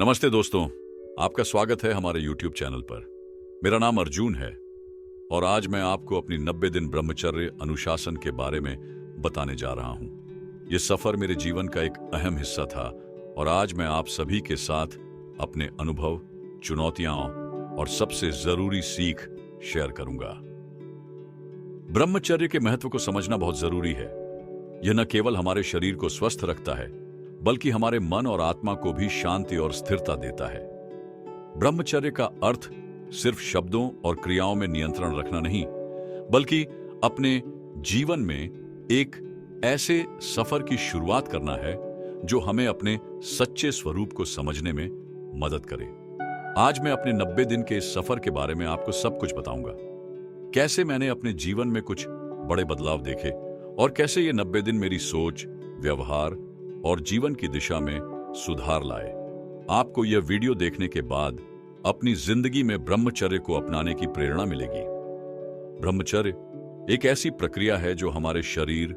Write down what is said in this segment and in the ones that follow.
नमस्ते दोस्तों, आपका स्वागत है हमारे YouTube चैनल पर। मेरा नाम अर्जुन है और आज मैं आपको अपनी 90 दिन ब्रह्मचर्य अनुशासन के बारे में बताने जा रहा हूं। ये सफर मेरे जीवन का एक अहम हिस्सा था और आज मैं आप सभी के साथ अपने अनुभव, चुनौतियां और सबसे जरूरी सीख शेयर करूंगा। ब्रह्मचर्य के महत्व को समझना बहुत जरूरी है। यह न केवल हमारे शरीर को स्वस्थ रखता है बल्कि हमारे मन और आत्मा को भी शांति और स्थिरता देता है। ब्रह्मचर्य का अर्थ सिर्फ शब्दों और क्रियाओं में नियंत्रण रखना नहीं, बल्कि अपने जीवन में एक ऐसे सफर की शुरुआत करना है जो हमें अपने सच्चे स्वरूप को समझने में मदद करे। आज मैं अपने 90 दिन के इस सफर के बारे में आपको सब कुछ बताऊंगा। कैसे मैंने अपने जीवन में कुछ बड़े बदलाव देखे और कैसे ये 90 दिन मेरी सोच, व्यवहार और जीवन की दिशा में सुधार लाए। आपको यह वीडियो देखने के बाद अपनी जिंदगी में ब्रह्मचर्य को अपनाने की प्रेरणा मिलेगी। ब्रह्मचर्य एक ऐसी प्रक्रिया है जो हमारे शरीर,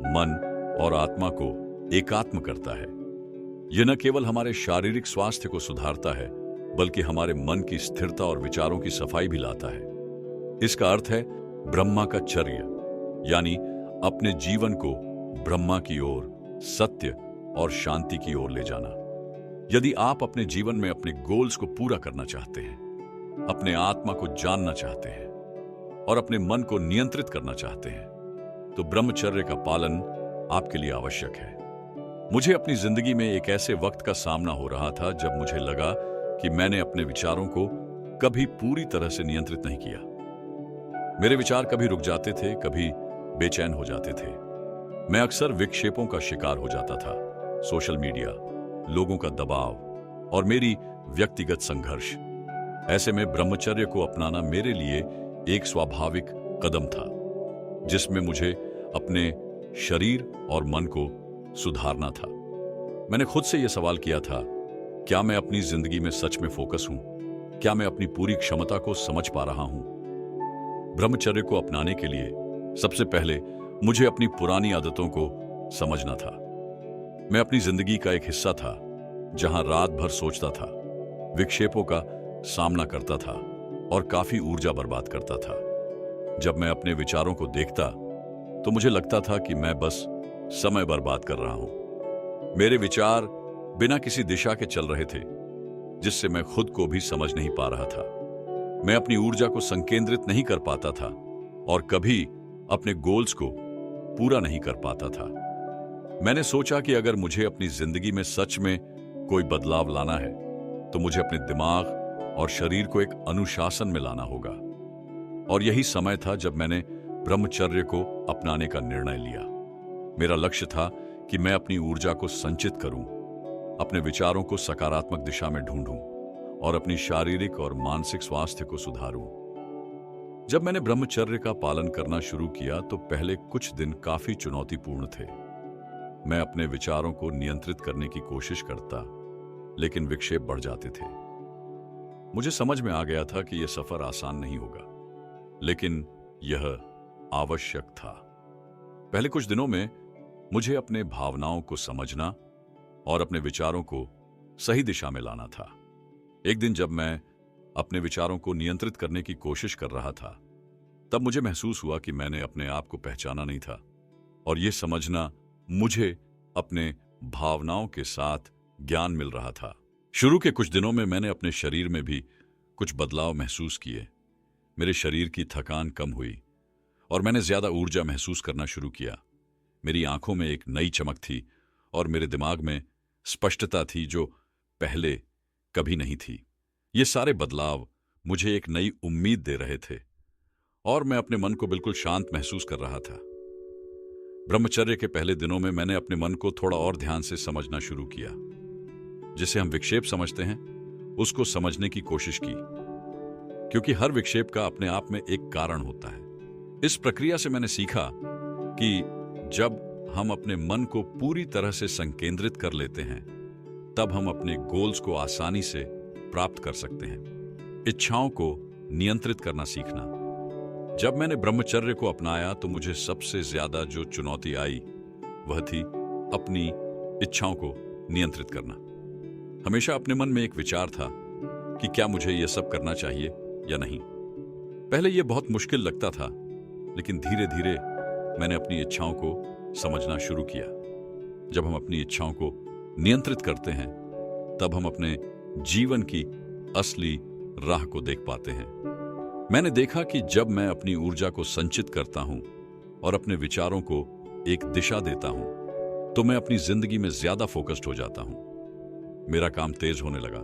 मन और आत्मा को एकात्म करता है। यह न केवल हमारे शारीरिक स्वास्थ्य को सुधारता है बल्कि हमारे मन की स्थिरता और विचारों की सफाई भी लाता है। इसका अर्थ है ब्रह्मा का चर्य, यानी अपने जीवन को ब्रह्मा की ओर, सत्य और शांति की ओर ले जाना। यदि आप अपने जीवन में अपने गोल्स को पूरा करना चाहते हैं, अपने आत्मा को जानना चाहते हैं और अपने मन को नियंत्रित करना चाहते हैं, तो ब्रह्मचर्य का पालन आपके लिए आवश्यक है। मुझे अपनी जिंदगी में एक ऐसे वक्त का सामना हो रहा था जब मुझे लगा कि मैंने अपने विचारों को कभी पूरी तरह से नियंत्रित नहीं किया। मेरे विचार कभी रुक जाते थे, कभी बेचैन हो जाते थे। मैं अक्सर विक्षेपों का शिकार हो जाता था। सोशल मीडिया, लोगों का दबाव और मेरी व्यक्तिगत संघर्ष। ऐसे में ब्रह्मचर्य को अपनाना मेरे लिए एक स्वाभाविक कदम था, जिसमें मुझे अपने शरीर और मन को सुधारना था। मैंने खुद से यह सवाल किया था, क्या मैं अपनी जिंदगी में सच में फोकस हूं? क्या मैं अपनी पूरी क्षमता को समझ पा रहा हूं? ब्रह्मचर्य को अपनाने के लिए सबसे पहले मुझे अपनी पुरानी आदतों को समझना था। मैं अपनी जिंदगी का एक हिस्सा था जहां रात भर सोचता था, विक्षेपों का सामना करता था और काफी ऊर्जा बर्बाद करता था। जब मैं अपने विचारों को देखता तो मुझे लगता था कि मैं बस समय बर्बाद कर रहा हूं। मेरे विचार बिना किसी दिशा के चल रहे थे, जिससे मैं खुद को भी समझ नहीं पा रहा था। मैं अपनी ऊर्जा को संकेंद्रित नहीं कर पाता था और कभी अपने गोल्स को पूरा नहीं कर पाता था। मैंने सोचा कि अगर मुझे अपनी जिंदगी में सच में कोई बदलाव लाना है तो मुझे अपने दिमाग और शरीर को एक अनुशासन में लाना होगा। और यही समय था जब मैंने ब्रह्मचर्य को अपनाने का निर्णय लिया। मेरा लक्ष्य था कि मैं अपनी ऊर्जा को संचित करूं, अपने विचारों को सकारात्मक दिशा में ढूंढूं और अपनी शारीरिक और मानसिक स्वास्थ्य को सुधारूं। जब मैंने ब्रह्मचर्य का पालन करना शुरू किया तो पहले कुछ दिन काफी चुनौतीपूर्ण थे। मैं अपने विचारों को नियंत्रित करने की कोशिश करता, लेकिन विक्षेप बढ़ जाते थे। मुझे समझ में आ गया था कि यह सफर आसान नहीं होगा, लेकिन यह आवश्यक था। पहले कुछ दिनों में मुझे अपने भावनाओं को समझना और अपने विचारों को सही दिशा में लाना था। एक दिन जब मैं अपने विचारों को नियंत्रित करने की कोशिश कर रहा था, तब मुझे महसूस हुआ कि मैंने अपने आप को पहचाना नहीं था और यह समझना मुझे अपने भावनाओं के साथ ज्ञान मिल रहा था। शुरू के कुछ दिनों में मैंने अपने शरीर में भी कुछ बदलाव महसूस किए। मेरे शरीर की थकान कम हुई और मैंने ज्यादा ऊर्जा महसूस करना शुरू किया। मेरी आंखों में एक नई चमक थी और मेरे दिमाग में स्पष्टता थी जो पहले कभी नहीं थी। ये सारे बदलाव मुझे एक नई उम्मीद दे रहे थे और मैं अपने मन को बिल्कुल शांत महसूस कर रहा था। ब्रह्मचर्य के पहले दिनों में मैंने अपने मन को थोड़ा और ध्यान से समझना शुरू किया। जिसे हम विक्षेप समझते हैं, उसको समझने की कोशिश की, क्योंकि हर विक्षेप का अपने आप में एक कारण होता है। इस प्रक्रिया से मैंने सीखा कि जब हम अपने मन को पूरी तरह से संकेंद्रित कर लेते हैं, तब हम अपने गोल्स को आसानी से प्राप्त कर सकते हैं। इच्छाओं को नियंत्रित करना सीखना। जब मैंने ब्रह्मचर्य को अपनाया तो मुझे सबसे ज्यादा जो चुनौती आई वह थी अपनी इच्छाओं को नियंत्रित करना। हमेशा अपने मन में एक विचार था कि क्या मुझे यह सब करना चाहिए या नहीं। पहले यह बहुत मुश्किल लगता था, लेकिन धीरे धीरे मैंने अपनी इच्छाओं को समझना शुरू किया। जब हम अपनी इच्छाओं को नियंत्रित करते हैं, तब हम अपने जीवन की असली राह को देख पाते हैं। मैंने देखा कि जब मैं अपनी ऊर्जा को संचित करता हूं और अपने विचारों को एक दिशा देता हूं, तो मैं अपनी जिंदगी में ज्यादा फोकस्ड हो जाता हूं। मेरा काम तेज होने लगा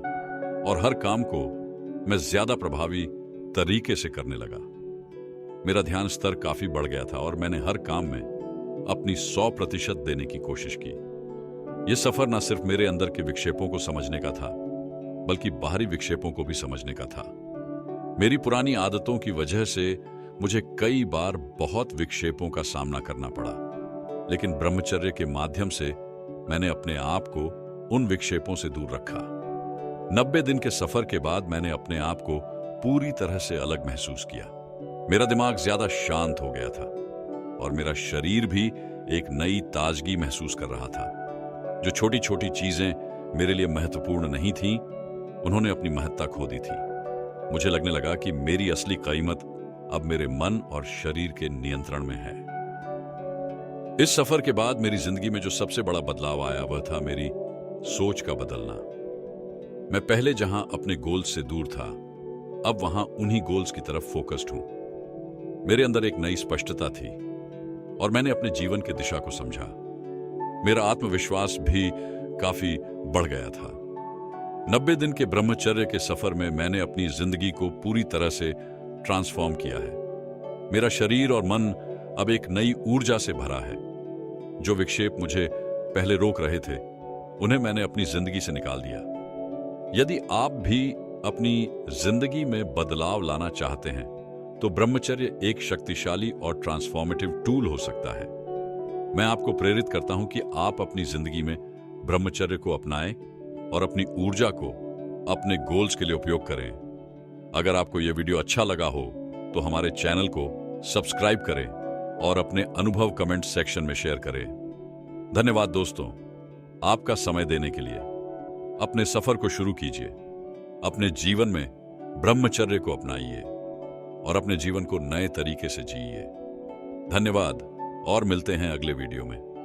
और हर काम को मैं ज्यादा प्रभावी तरीके से करने लगा। मेरा ध्यान स्तर काफी बढ़ गया था और मैंने हर काम में अपनी 100% देने की कोशिश की। यह सफर न सिर्फ मेरे अंदर के विक्षेपों को समझने का था, बल्कि बाहरी विक्षेपों को भी समझने का था। मेरी पुरानी आदतों की वजह से मुझे कई बार बहुत विक्षेपों का सामना करना पड़ा, लेकिन ब्रह्मचर्य के माध्यम से मैंने अपने आप को उन विक्षेपों से दूर रखा। 90 दिन के सफर के बाद मैंने अपने आप को पूरी तरह से अलग महसूस किया। मेरा दिमाग ज्यादा शांत हो गया था और मेरा शरीर भी एक नई ताजगी महसूस कर रहा था। जो छोटी छोटी चीजें मेरे लिए महत्वपूर्ण नहीं थीं, उन्होंने अपनी महत्ता खो दी थी। मुझे लगने लगा कि मेरी असली कीमत अब मेरे मन और शरीर के नियंत्रण में है। इस सफर के बाद मेरी जिंदगी में जो सबसे बड़ा बदलाव आया, वह था मेरी सोच का बदलना। मैं पहले जहां अपने गोल्स से दूर था, अब वहां उन्हीं गोल्स की तरफ फोकस्ड हूं। मेरे अंदर एक नई स्पष्टता थी और मैंने अपने जीवन की दिशा को समझा। मेरा आत्मविश्वास भी काफी बढ़ गया था। 90 दिन के ब्रह्मचर्य के सफर में मैंने अपनी जिंदगी को पूरी तरह से ट्रांसफॉर्म किया है। मेरा शरीर और मन अब एक नई ऊर्जा से भरा है। जो विक्षेप मुझे पहले रोक रहे थे, उन्हें मैंने अपनी जिंदगी से निकाल दिया। यदि आप भी अपनी जिंदगी में बदलाव लाना चाहते हैं, तो ब्रह्मचर्य एक शक्तिशाली और ट्रांसफॉर्मेटिव टूल हो सकता है। मैं आपको प्रेरित करता हूं कि आप अपनी जिंदगी में ब्रह्मचर्य को अपनाएं और अपनी ऊर्जा को अपने गोल्स के लिए उपयोग करें। अगर आपको यह वीडियो अच्छा लगा हो, तो हमारे चैनल को सब्सक्राइब करें और अपने अनुभव कमेंट सेक्शन में शेयर करें। धन्यवाद दोस्तों, आपका समय देने के लिए। अपने सफर को शुरू कीजिए, अपने जीवन में ब्रह्मचर्य को अपनाइए और अपने जीवन को नए तरीके से जिइए। धन्यवाद और मिलते हैं अगले वीडियो में।